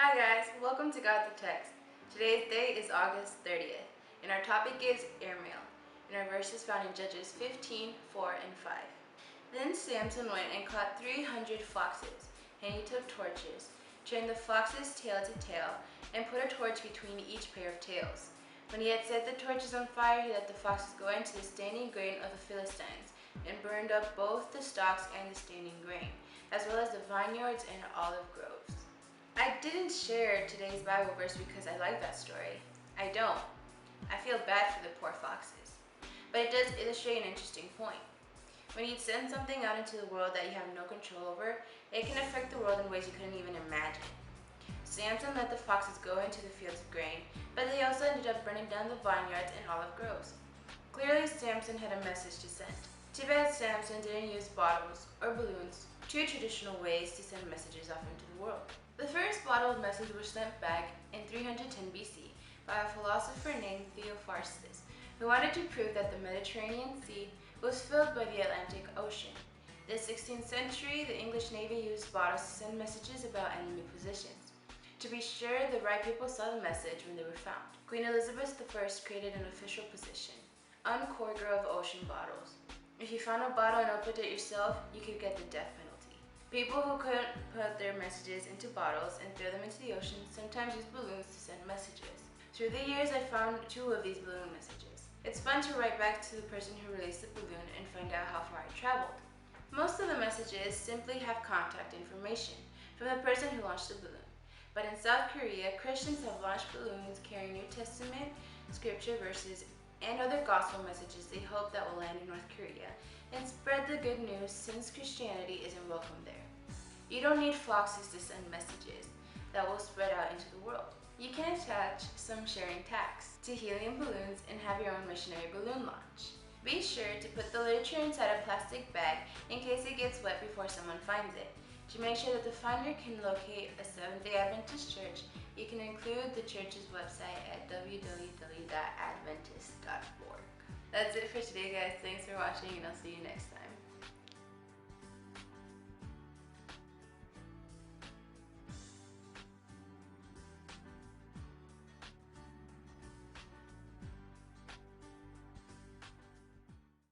Hi guys, welcome to God the Text. Today's date is August 30th, and our topic is Airmail, and our verse is found in Judges 15, 4 and 5. Then Samson went and caught 300 foxes, and he took torches, turned the fox's tail to tail, and put a torch between each pair of tails. When he had set the torches on fire, he let the foxes go into the staining grain of the Philistines, and burned up both the stalks and the staining grain, as well as the vineyards and olive groves. I didn't share today's Bible verse because I like that story. I don't. I feel bad for the poor foxes. But it does illustrate an interesting point. When you send something out into the world that you have no control over, it can affect the world in ways you couldn't even imagine. Samson let the foxes go into the fields of grain, but they also ended up burning down the vineyards and olive groves. Clearly, Samson had a message to send. Too bad Samson didn't use bottles or balloons, two traditional ways to send messages off into the world. The first bottled message was sent back in 310 BC by a philosopher named Theophrastus, who wanted to prove that the Mediterranean Sea was filled by the Atlantic Ocean. In the 16th century, the English Navy used bottles to send messages about enemy positions. To be sure, the right people saw the message when they were found. Queen Elizabeth I created an official position, uncorker of ocean bottles. If you found a bottle and opened it yourself, you could get the death penalty. People who couldn't put their messages into bottles and throw them into the ocean sometimes used balloons to send messages. Through the years, I found 2 of these balloon messages. It's fun to write back to the person who released the balloon and find out how far it traveled. Most of the messages simply have contact information from the person who launched the balloon. But in South Korea, Christians have launched balloons carrying New Testament, scripture verses, and other gospel messages they hope that will land in North Korea and spread the good news since Christianity isn't welcome there. You don't need foxes to send messages that will spread out into the world. You can attach some sharing tags to helium balloons and have your own missionary balloon launch. Be sure to put the literature inside a plastic bag in case it gets wet before someone finds it. To make sure that the finder can locate a Seventh-day Adventist church, you can include the church's website at www.adventist.org. That's it for today, guys. Thanks for watching, and I'll see you next time.